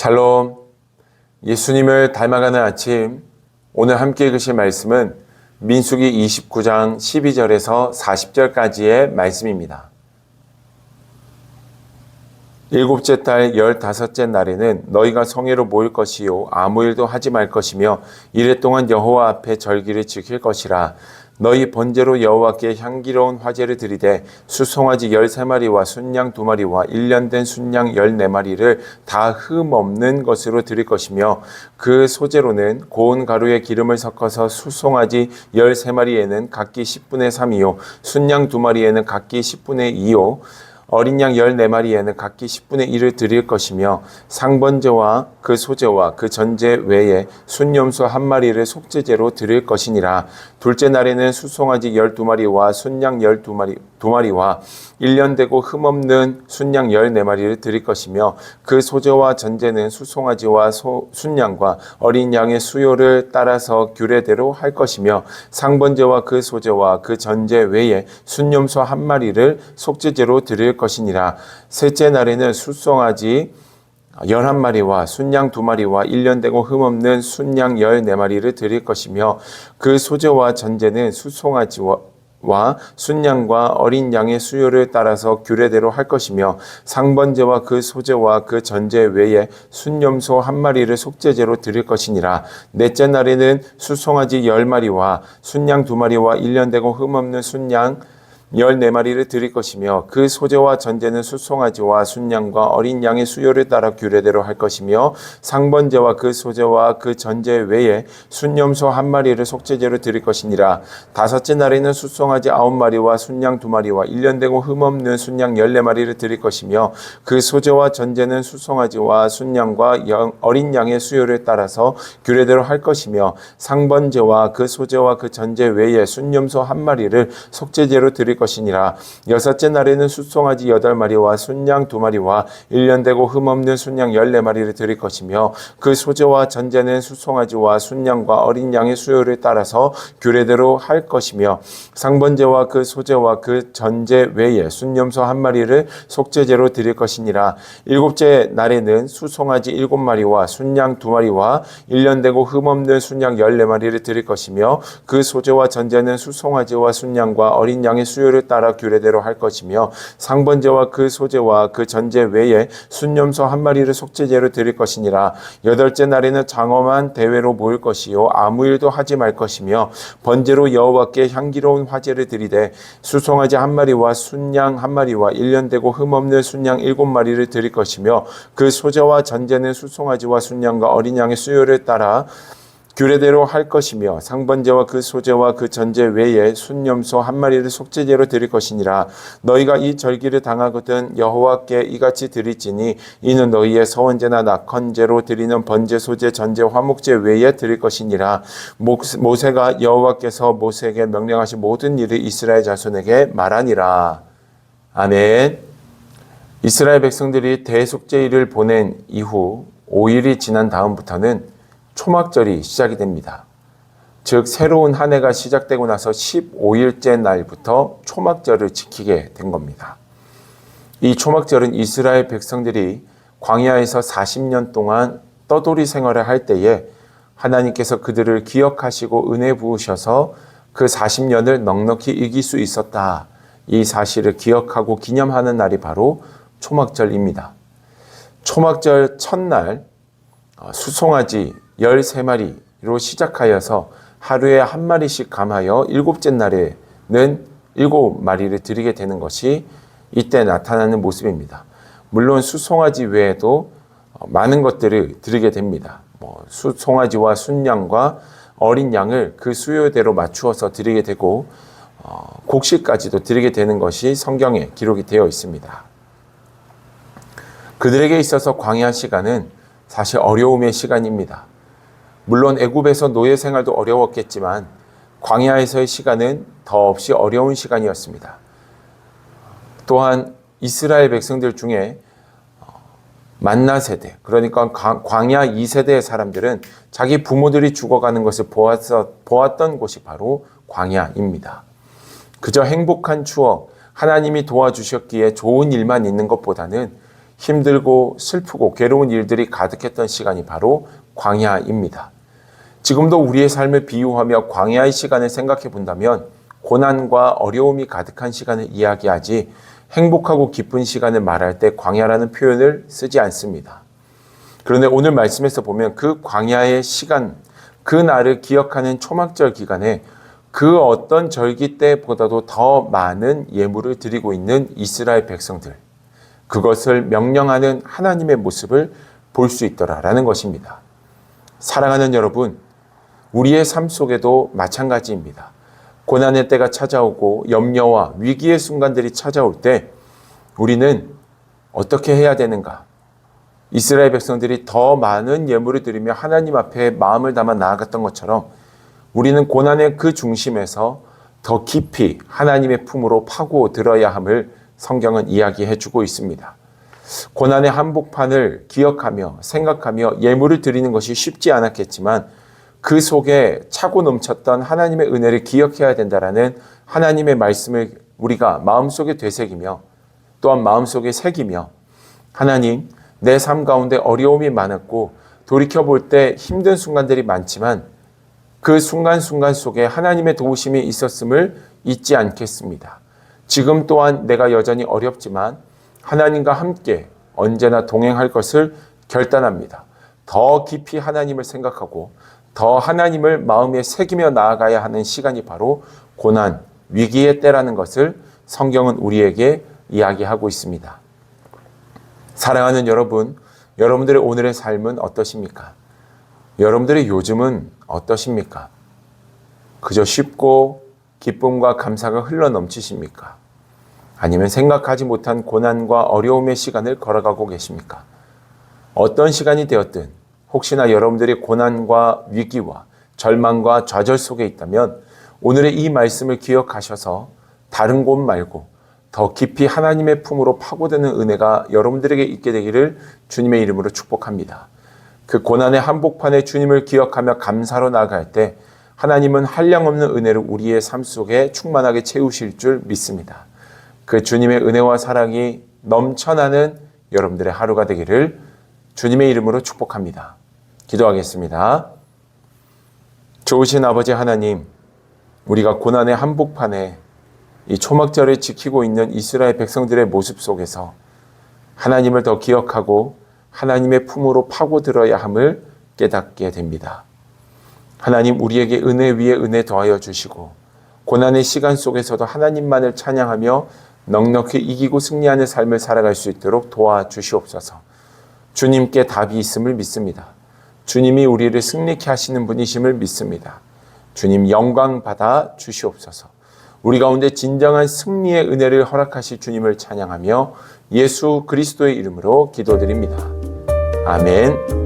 샬롬, 예수님을 닮아가는 아침. 오늘 함께 읽으실 말씀은 민수기 29장 12절에서 40절까지의 말씀입니다. 일곱째 달 15째 날에는 너희가 성회로 모일 것이요 아무 일도 하지 말 것이며 이래 동안 여호와 앞에 절기를 지킬 것이라. 너희 번제로 여호와께 향기로운 화제를 드리되 수송아지 13마리와 순양 2마리와 1년 된 순양 14마리를 다 흠 없는 것으로 드릴 것이며 그 소재로는 고운 가루에 기름을 섞어서 수송아지 13마리에는 각기 10분의 3이요 순양 2마리에는 각기 10분의 2요 어린 양 14마리에는 각기 10분의 1을 드릴 것이며 상번제와 그 소제와 그 전제 외에 순염소 1마리를 속죄제로 드릴 것이니라. 둘째 날에는 수송아지 12마리와 순양 12마리와 1년 되고 흠없는 순양 14마리를 드릴 것이며 그 소제와 전제는 수송아지와 순양과 어린 양의 수요를 따라서 규례대로 할 것이며 상번제와 그 소제와 그 전제 외에 순염소 1마리를 속죄제로 드릴 것이니라. 셋째 날에는 수송아지 11마리와 순양 2마리와 1년 되고 흠없는 순양 14마리를 드릴 것이며 그 소제와 전제는 수송아지와 순양과 어린 양의 수요를 따라서 규례대로 할 것이며 상번제와 그 소제와 그 전제 외에 순염소 1마리를 속죄제로 드릴 것이니라. 넷째 날에는 수송아지 10마리와 순양 2마리와 1년 되고 흠없는 순양 14마리를 드릴 것이며 그 소제와 전제는 수송아지와 순양과 어린 양의 수요를 따라 규례대로 할 것이며 상번제와 그 소제와 그 전제 외에 순염소 1마리를 속죄제로 드릴 것이니라. 다섯째 날에는 수송아지 9마리와 순양 2마리와 1년 되고 흠없는 순양 14마리를 드릴 것이며 그 소제와 전제는 수송아지와 순양과 어린 양의 수요를 따라서 규례대로 할 것이며 상번제와 그 소제와 그 전제 외에 순염소 1마리를 속죄제로 드릴 것이니라. 여섯째 날에는 수송아지 8마리와 순양 2마리와 1년 되고 흠없는 순양 14마리를 드릴 것이며 그 소제와 전제는 수송아지와 순양과 어린 양의 수요를 따라서 규례대로 할 것이며 상번제와 그 소제와 그 전제 외에 순염소 1마리를 속죄제로 드릴 것이니라. 일곱째 날에는 수송아지 7마리와 순양 2마리와 1년 되고 흠없는 순양 14마리를 드릴 것이며 그 소제와 전제는 수송아지와 순양과 어린 양의 수요를 따라 규례대로 할 것이며 상번제와 그 소제와 그 전제 외에 순염소 1마리를 속죄제로 드릴 것이니라. 여덟째 날에는 장엄한 대회로 모일 것이요 아무 일도 하지 말 것이며 번제로 여호와께 향기로운 화제를 드리되 수송아지 1마리와 순양 1마리와 1년 되고 흠없는 순양 7마리를 드릴 것이며 그 소제와 전제는 수송아지와 순양과 어린 양의 수요를 따라 규례대로 할 것이며 상번제와 그 소제와 그 전제 외에 순염소 1마리를 속죄제로 드릴 것이니라. 너희가 이 절기를 당하거든 여호와께 이같이 드릴지니 이는 너희의 서원제나 낙헌제로 드리는 번제 소제 전제 화목제 외에 드릴 것이니라. 모세가 여호와께서 모세에게 명령하신 모든 일을 이스라엘 자손에게 말하니라. 아멘. 이스라엘 백성들이 대속죄일을 보낸 이후 5일이 지난 다음부터는 초막절이 시작이 됩니다. 즉 새로운 한 해가 시작되고 나서 15일째 날부터 초막절을 지키게 된 겁니다. 이 초막절은 이스라엘 백성들이 광야에서 40년 동안 떠돌이 생활을 할 때에 하나님께서 그들을 기억하시고 은혜 부으셔서 그 40년을 넉넉히 이길 수 있었다. 이 사실을 기억하고 기념하는 날이 바로 초막절입니다. 초막절 첫날 수송아지 13마리로 시작하여서 하루에 1마리씩 감하여 일곱째 날에는 7마리를 드리게 되는 것이 이때 나타나는 모습입니다. 물론 수송아지 외에도 많은 것들을 드리게 됩니다. 수송아지와 순양과 어린 양을 그 수요대로 맞추어서 드리게 되고 곡식까지도 드리게 되는 것이 성경에 기록이 되어 있습니다. 그들에게 있어서 광야 시간은 사실 어려움의 시간입니다. 물론 애굽에서 노예 생활도 어려웠겠지만 광야에서의 시간은 더없이 어려운 시간이었습니다. 또한 이스라엘 백성들 중에 만나 세대, 그러니까 광야 2세대의 사람들은 자기 부모들이 죽어가는 것을 보았던 곳이 바로 광야입니다. 그저 행복한 추억, 하나님이 도와주셨기에 좋은 일만 있는 것보다는 힘들고 슬프고 괴로운 일들이 가득했던 시간이 바로 광야입니다. 지금도 우리의 삶을 비유하며 광야의 시간을 생각해 본다면 고난과 어려움이 가득한 시간을 이야기하지 행복하고 기쁜 시간을 말할 때 광야라는 표현을 쓰지 않습니다. 그런데 오늘 말씀에서 보면 그 광야의 시간, 그 날을 기억하는 초막절 기간에 그 어떤 절기 때보다도 더 많은 예물을 드리고 있는 이스라엘 백성들, 그것을 명령하는 하나님의 모습을 볼 수 있더라라는 것입니다. 사랑하는 여러분, 우리의 삶 속에도 마찬가지입니다. 고난의 때가 찾아오고 염려와 위기의 순간들이 찾아올 때 우리는 어떻게 해야 되는가? 이스라엘 백성들이 더 많은 예물을 드리며 하나님 앞에 마음을 담아 나아갔던 것처럼 우리는 고난의 그 중심에서 더 깊이 하나님의 품으로 파고들어야 함을 성경은 이야기해 주고 있습니다. 고난의 한복판을 기억하며 생각하며 예물을 드리는 것이 쉽지 않았겠지만 그 속에 차고 넘쳤던 하나님의 은혜를 기억해야 된다라는 하나님의 말씀을 우리가 마음속에 되새기며 또한 마음속에 새기며 하나님, 내 삶 가운데 어려움이 많았고 돌이켜볼 때 힘든 순간들이 많지만 그 순간순간 속에 하나님의 도우심이 있었음을 잊지 않겠습니다. 지금 또한 내가 여전히 어렵지만 하나님과 함께 언제나 동행할 것을 결단합니다. 더 깊이 하나님을 생각하고 더 하나님을 마음에 새기며 나아가야 하는 시간이 바로 고난, 위기의 때라는 것을 성경은 우리에게 이야기하고 있습니다. 사랑하는 여러분, 여러분들의 오늘의 삶은 어떠십니까? 여러분들의 요즘은 어떠십니까? 그저 쉽고 기쁨과 감사가 흘러 넘치십니까? 아니면 생각하지 못한 고난과 어려움의 시간을 걸어가고 계십니까? 어떤 시간이 되었든 혹시나 여러분들이 고난과 위기와 절망과 좌절 속에 있다면 오늘의 이 말씀을 기억하셔서 다른 곳 말고 더 깊이 하나님의 품으로 파고드는 은혜가 여러분들에게 있게 되기를 주님의 이름으로 축복합니다. 그 고난의 한복판에 주님을 기억하며 감사로 나아갈 때 하나님은 한량없는 은혜를 우리의 삶 속에 충만하게 채우실 줄 믿습니다. 그 주님의 은혜와 사랑이 넘쳐나는 여러분들의 하루가 되기를 주님의 이름으로 축복합니다. 기도하겠습니다. 좋으신 아버지 하나님, 우리가 고난의 한복판에 이 초막절을 지키고 있는 이스라엘 백성들의 모습 속에서 하나님을 더 기억하고 하나님의 품으로 파고들어야 함을 깨닫게 됩니다. 하나님, 우리에게 은혜 위에 은혜 더하여 주시고 고난의 시간 속에서도 하나님만을 찬양하며 넉넉히 이기고 승리하는 삶을 살아갈 수 있도록 도와주시옵소서. 주님께 답이 있음을 믿습니다. 주님이 우리를 승리케 하시는 분이심을 믿습니다. 주님 영광 받아 주시옵소서. 우리 가운데 진정한 승리의 은혜를 허락하실 주님을 찬양하며 예수 그리스도의 이름으로 기도드립니다. 아멘.